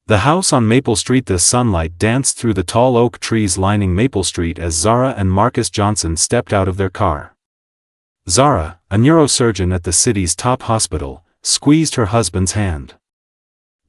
The house on Maple Street. The sunlight danced through the tall oak trees lining Maple Street as Zara and Marcus Johnson stepped out of their car. Zara, a neurosurgeon at the city's top hospital, squeezed her husband's hand.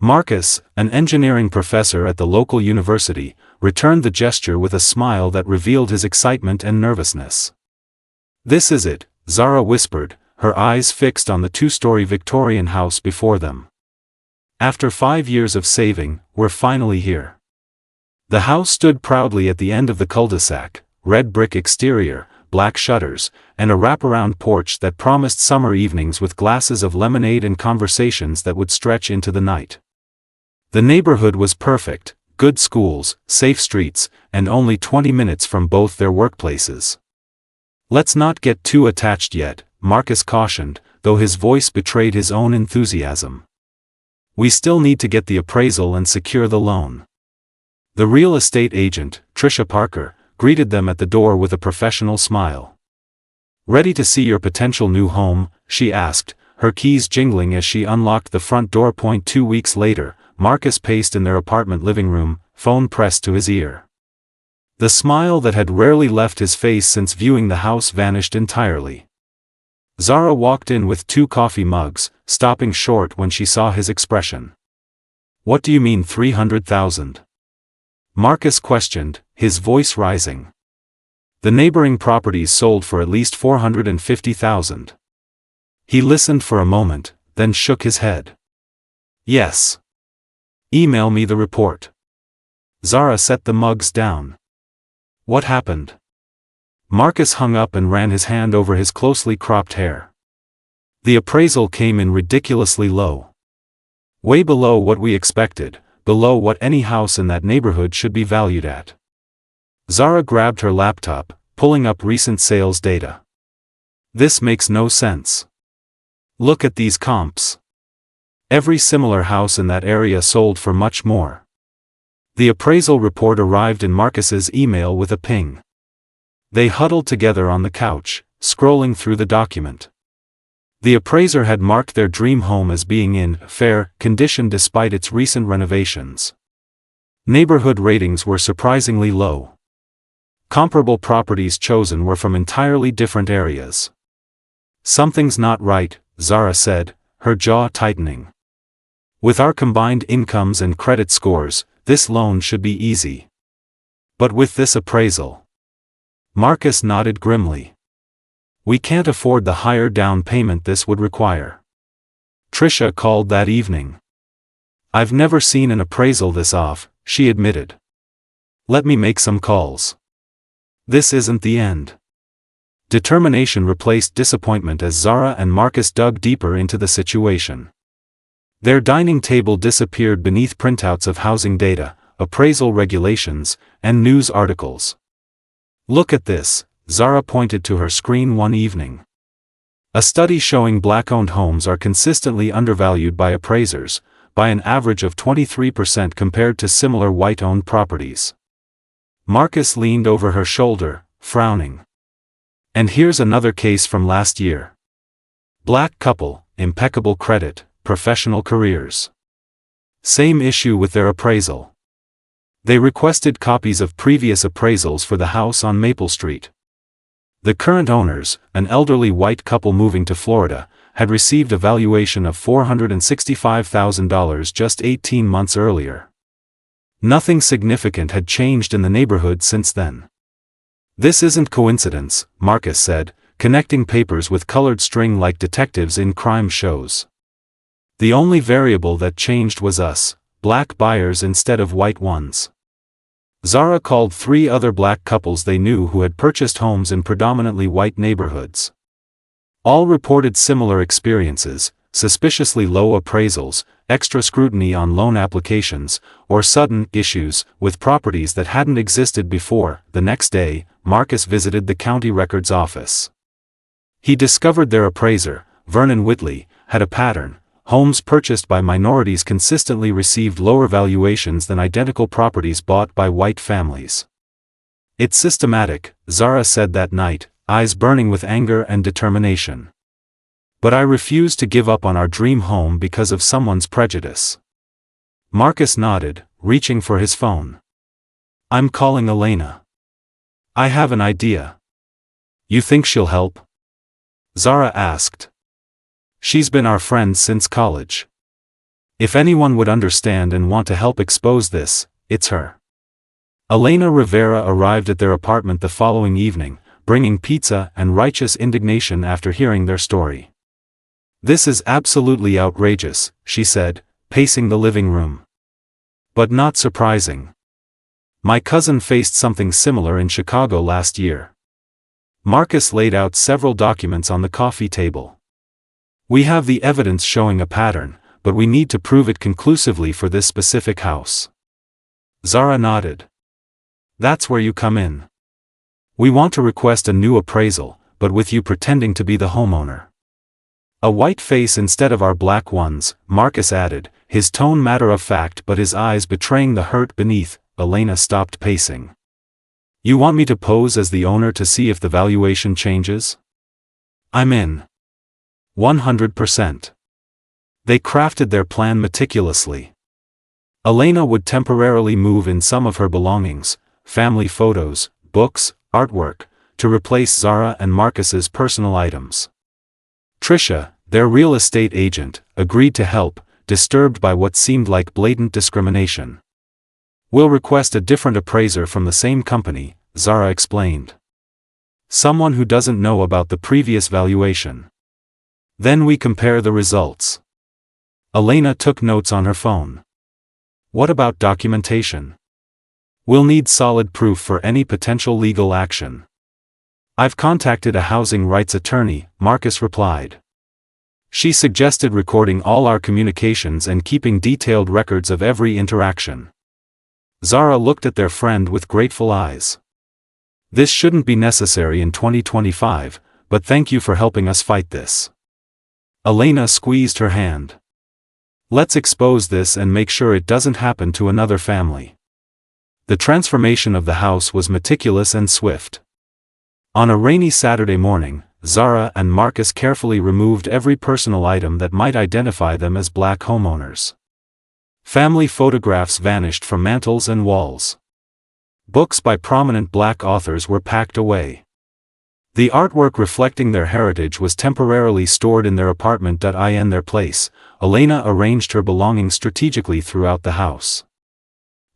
Marcus, an engineering professor at the local university, returned the gesture with a smile that revealed his excitement and nervousness. "This is it," Zara whispered, her eyes fixed on the two-story Victorian house before them. "After 5 years of saving, we're finally here." The house stood proudly at the end of the cul-de-sac, red brick exterior, black shutters, and a wraparound porch that promised summer evenings with glasses of lemonade and conversations that would stretch into the night. The neighborhood was perfect, good schools, safe streets, and only 20 minutes from both their workplaces. "Let's not get too attached yet," Marcus cautioned, though his voice betrayed his own enthusiasm. "We still need to get the appraisal and secure the loan." The real estate agent, Tricia Parker, greeted them at the door with a professional smile. "Ready to see your potential new home?" she asked, her keys jingling as she unlocked the front door. 2 weeks later, Marcus paced in their apartment living room, phone pressed to his ear. The smile that had rarely left his face since viewing the house vanished entirely. Zara walked in with 2 coffee mugs, stopping short when she saw his expression. "What do you mean 300,000? Marcus questioned, his voice rising. "The neighboring properties sold for at least 450,000. He listened for a moment, then shook his head. "Yes. Email me the report." Zara set the mugs down. "What happened?" Marcus hung up and ran his hand over his closely cropped hair. "The appraisal came in ridiculously low. Way below what we expected, below what any house in that neighborhood should be valued at." Zara grabbed her laptop, pulling up recent sales data. "This makes no sense. Look at these comps. Every similar house in that area sold for much more." The appraisal report arrived in Marcus's email with a ping. They huddled together on the couch, scrolling through the document. The appraiser had marked their dream home as being in fair condition despite its recent renovations. Neighborhood ratings were surprisingly low. Comparable properties chosen were from entirely different areas. "Something's not right," Zara said, her jaw tightening. "With our combined incomes and credit scores, this loan should be easy. But with this appraisal..." Marcus nodded grimly. "We can't afford the higher down payment this would require." Tricia called that evening. "I've never seen an appraisal this off," she admitted. "Let me make some calls." This isn't the end. Determination replaced disappointment as Zara and Marcus dug deeper into the situation. Their dining table disappeared beneath printouts of housing data, appraisal regulations, and news articles. "Look at this," Zara pointed to her screen one evening. "A study showing black-owned homes are consistently undervalued by appraisers, by an average of 23% compared to similar white-owned properties." Marcus leaned over her shoulder, frowning. "And here's another case from last year. Black couple, impeccable credit, professional careers. Same issue with their appraisal. They requested copies of previous appraisals for the house on Maple Street. The current owners, an elderly white couple moving to Florida, had received a valuation of $465,000 just 18 months earlier. Nothing significant had changed in the neighborhood since then." "This isn't coincidence," Marcus said, connecting papers with colored string like detectives in crime shows. "The only variable that changed was us, black buyers instead of white ones." Zara called 3 other black couples they knew who had purchased homes in predominantly white neighborhoods. All reported similar experiences: suspiciously low appraisals, extra scrutiny on loan applications, or sudden issues with properties that hadn't existed before. The next day, Marcus visited the county records office. He discovered their appraiser, Vernon Whitley, had a pattern. Homes purchased by minorities consistently received lower valuations than identical properties bought by white families. "It's systematic," Zara said that night, eyes burning with anger and determination. "But I refuse to give up on our dream home because of someone's prejudice." Marcus nodded, reaching for his phone. I'm calling Elena. I have an idea. You think she'll help? Zara asked. She's been our friend since college. If anyone would understand and want to help expose this, it's her. Elena Rivera arrived at their apartment the following evening, bringing pizza and righteous indignation after hearing their story. This is absolutely outrageous, she said, pacing the living room. But not surprising. My cousin faced something similar in Chicago last year. Marcus laid out several documents on the coffee table. We have the evidence showing a pattern, but we need to prove it conclusively for this specific house. Zara nodded. That's where you come in. We want to request a new appraisal, but with you pretending to be the homeowner. A white face instead of our black ones, Marcus added, his tone matter-of-fact but his eyes betraying the hurt beneath. Elena stopped pacing. You want me to pose as the owner to see if the valuation changes? I'm in. 100%. They crafted their plan meticulously. Elena would temporarily move in some of her belongings, family photos, books, artwork, to replace Zara and Marcus's personal items. Tricia, their real estate agent, agreed to help, disturbed by what seemed like blatant discrimination. We'll request a different appraiser from the same company, Zara explained. Someone who doesn't know about the previous valuation. Then we compare the results. Elena took notes on her phone. What about documentation? We'll need solid proof for any potential legal action. I've contacted a housing rights attorney, Marcus replied. She suggested recording all our communications and keeping detailed records of every interaction. Zara looked at their friend with grateful eyes. This shouldn't be necessary in 2025, but thank you for helping us fight this. Elena squeezed her hand. Let's expose this and make sure it doesn't happen to another family. The transformation of the house was meticulous and swift. On a rainy Saturday morning, Zara and Marcus carefully removed every personal item that might identify them as black homeowners. Family photographs vanished from mantels and walls. Books by prominent black authors were packed away. The artwork reflecting their heritage was temporarily stored in their apartment. In their place, Elena arranged her belongings strategically throughout the house.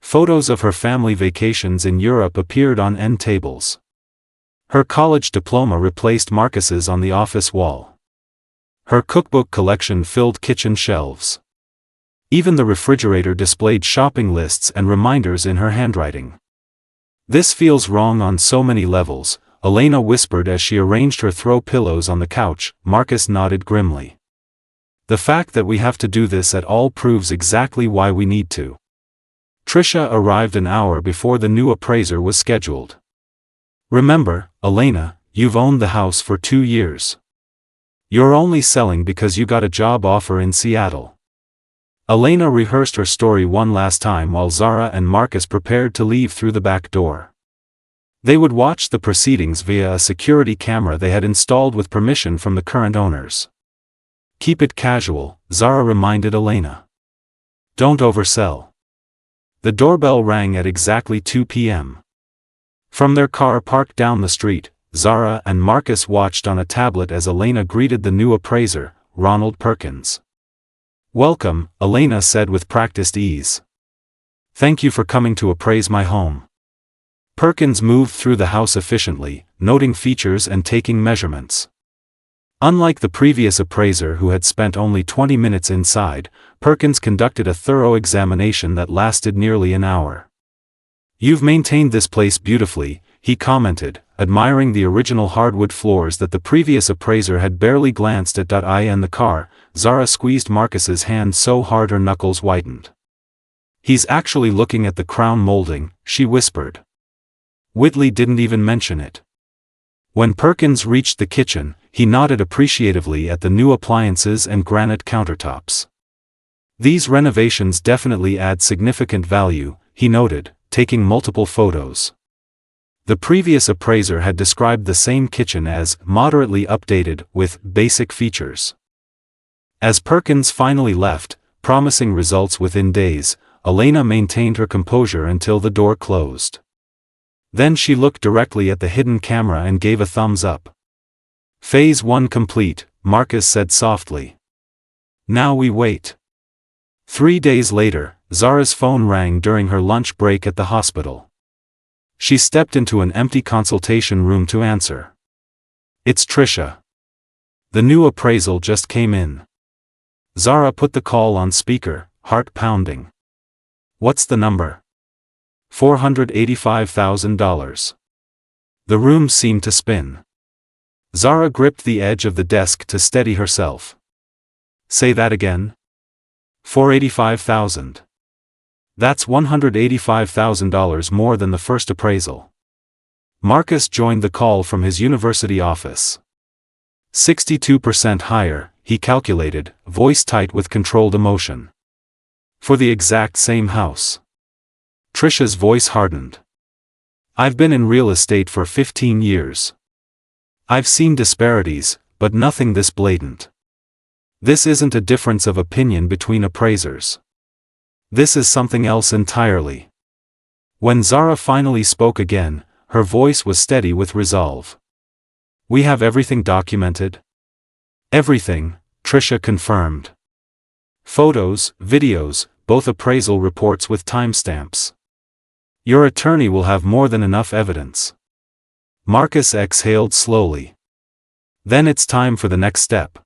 Photos of her family vacations in Europe appeared on end tables. Her college diploma replaced Marcus's on the office wall. Her cookbook collection filled kitchen shelves. Even the refrigerator displayed shopping lists and reminders in her handwriting. This feels wrong on so many levels, Elena whispered as she arranged her throw pillows on the couch. Marcus nodded grimly. The fact that we have to do this at all proves exactly why we need to. Tricia arrived an hour before the new appraiser was scheduled. Remember, Elena, you've owned the house for 2 years. You're only selling because you got a job offer in Seattle. Elena rehearsed her story one last time while Zara and Marcus prepared to leave through the back door. They would watch the proceedings via a security camera they had installed with permission from the current owners. Keep it casual, Zara reminded Elena. Don't oversell. The doorbell rang at exactly 2 p.m. From their car parked down the street, Zara and Marcus watched on a tablet as Elena greeted the new appraiser, Ronald Perkins. Welcome, Elena said with practiced ease. Thank you for coming to appraise my home. Perkins moved through the house efficiently, noting features and taking measurements. Unlike the previous appraiser who had spent only 20 minutes inside, Perkins conducted a thorough examination that lasted nearly an hour. You've maintained this place beautifully, he commented, admiring the original hardwood floors that the previous appraiser had barely glanced at. In the car, Zara squeezed Marcus's hand so hard her knuckles whitened. He's actually looking at the crown molding, she whispered. Whitley didn't even mention it. When Perkins reached the kitchen, he nodded appreciatively at the new appliances and granite countertops. These renovations definitely add significant value, he noted, taking multiple photos. The previous appraiser had described the same kitchen as moderately updated with basic features. As Perkins finally left, promising results within days, Elena maintained her composure until the door closed. Then she looked directly at the hidden camera and gave a thumbs up. Phase 1 complete, Marcus said softly. Now we wait. 3 days later, Zara's phone rang during her lunch break at the hospital. She stepped into an empty consultation room to answer. It's Trisha. The new appraisal just came in. Zara put the call on speaker, heart pounding. What's the number? $485,000. The room seemed to spin. Zara gripped the edge of the desk to steady herself. Say that again? $485,000. That's $185,000 more than the first appraisal. Marcus joined the call from his university office. 62% higher, he calculated, voice tight with controlled emotion. For the exact same house. Trisha's voice hardened. I've been in real estate for 15 years. I've seen disparities, but nothing this blatant. This isn't a difference of opinion between appraisers. This is something else entirely. When Zara finally spoke again, her voice was steady with resolve. We have everything documented? Everything, Trisha confirmed. Photos, videos, both appraisal reports with timestamps. Your attorney will have more than enough evidence. Marcus exhaled slowly. Then it's time for the next step.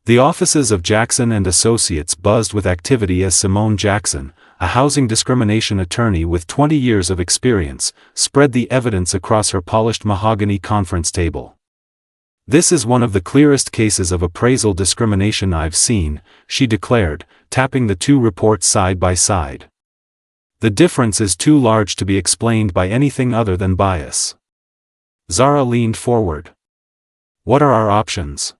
The offices of Jackson and Associates buzzed with activity as Simone Jackson, a housing discrimination attorney with 20 years of experience, spread the evidence across her polished mahogany conference table. This is one of the clearest cases of appraisal discrimination I've seen, she declared, tapping the two reports side by side. The difference is too large to be explained by anything other than bias. Zara leaned forward. What are our options?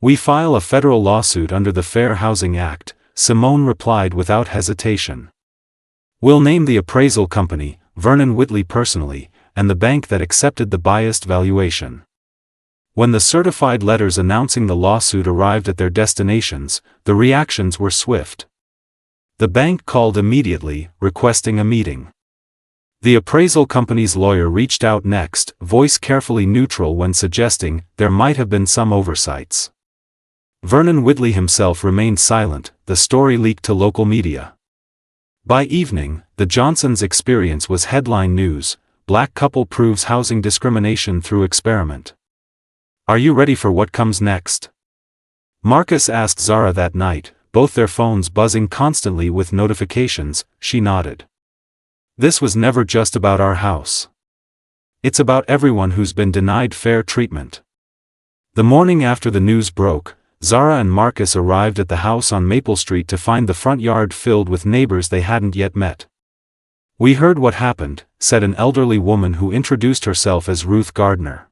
We file a federal lawsuit under the Fair Housing Act, Simone replied without hesitation. We'll name the appraisal company, Vernon Whitley personally, and the bank that accepted the biased valuation. When the certified letters announcing the lawsuit arrived at their destinations, the reactions were swift. The bank called immediately, requesting a meeting. The appraisal company's lawyer reached out next, voice carefully neutral when suggesting there might have been some oversights. Vernon Whitley himself remained silent, the story leaked to local media. By evening, the Johnsons' experience was headline news, Black couple proves housing discrimination through experiment. Are you ready for what comes next? Marcus asked Zara that night, both their phones buzzing constantly with notifications. She nodded. This was never just about our house. It's about everyone who's been denied fair treatment. The morning after the news broke, Zara and Marcus arrived at the house on Maple Street to find the front yard filled with neighbors they hadn't yet met. We heard what happened, said an elderly woman who introduced herself as Ruth Gardner.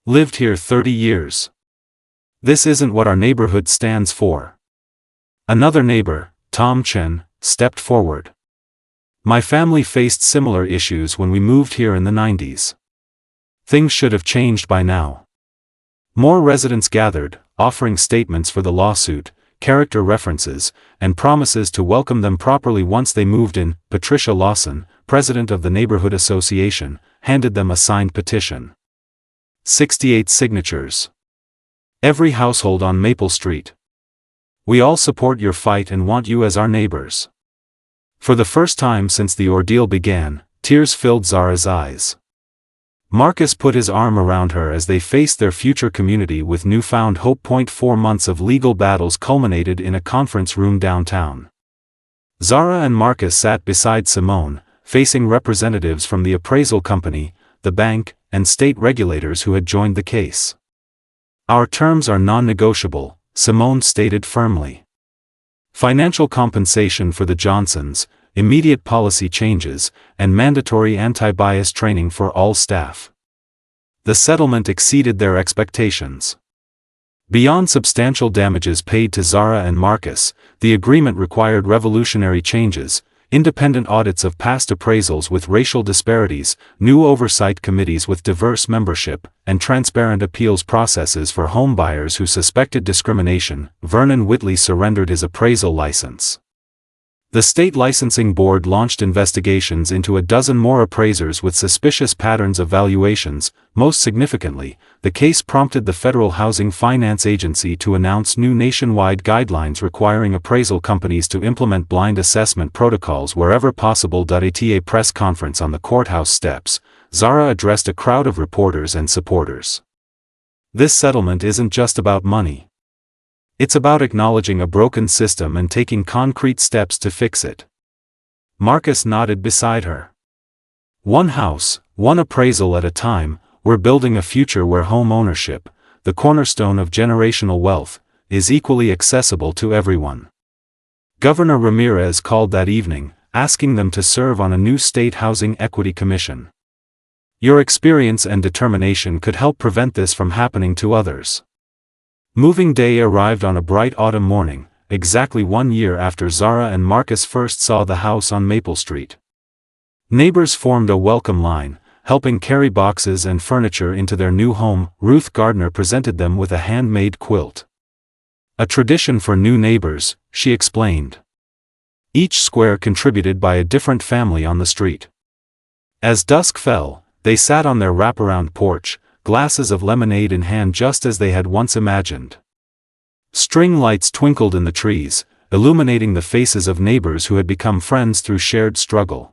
Lived here 30 years. This isn't what our neighborhood stands for. Another neighbor, Tom Chen, stepped forward. My family faced similar issues when we moved here in the 90s. Things should have changed by now. More residents gathered, offering statements for the lawsuit, character references, and promises to welcome them properly once they moved in. Patricia Lawson, president of the Neighborhood Association, handed them a signed petition. 68 signatures. Every household on Maple Street. We all support your fight and want you as our neighbors. For the first time since the ordeal began, tears filled Zara's eyes. Marcus put his arm around her as they faced their future community with newfound hope. 4 months of legal battles culminated in a conference room downtown. Zara and Marcus sat beside Simone, facing representatives from the appraisal company, the bank, and state regulators who had joined the case. Our terms are non-negotiable, Simone stated firmly. Financial compensation for the Johnsons, immediate policy changes, and mandatory anti-bias training for all staff. The settlement exceeded their expectations. Beyond substantial damages paid to Zara and Marcus, the agreement required revolutionary changes, independent audits of past appraisals with racial disparities, new oversight committees with diverse membership, and transparent appeals processes for homebuyers who suspected discrimination. Vernon Whitley surrendered his appraisal license. The state licensing board launched investigations into a dozen more appraisers with suspicious patterns of valuations. Most significantly, the case prompted the Federal Housing Finance Agency to announce new nationwide guidelines requiring appraisal companies to implement blind assessment protocols wherever possible. At a press conference on the courthouse steps, Zara addressed a crowd of reporters and supporters. "This settlement isn't just about money. It's about acknowledging a broken system and taking concrete steps to fix it." Marcus nodded beside her. "One house, one appraisal at a time, we're building a future where home ownership, the cornerstone of generational wealth, is equally accessible to everyone." Governor Ramirez called that evening, asking them to serve on a new state housing equity commission. "Your experience and determination could help prevent this from happening to others." Moving day arrived on a bright autumn morning, exactly 1 year after Zara and Marcus first saw the house on Maple Street. Neighbors formed a welcome line, helping carry boxes and furniture into their new home. Ruth Gardner presented them with a handmade quilt. "A tradition for new neighbors," she explained. Each square contributed by a different family on the street. As dusk fell, they sat on their wraparound porch, glasses of lemonade in hand, just as they had once imagined. String lights twinkled in the trees, illuminating the faces of neighbors who had become friends through shared struggle.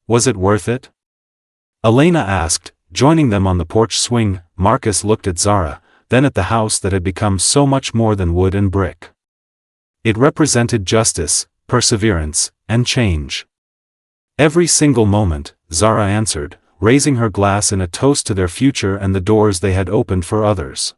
"Was it worth it?" Elena asked, joining them on the porch swing. Marcus looked at Zara, then at the house that had become so much more than wood and brick. It represented justice, perseverance, and change. "Every single moment," Zara answered, raising her glass in a toast to their future and the doors they had opened for others.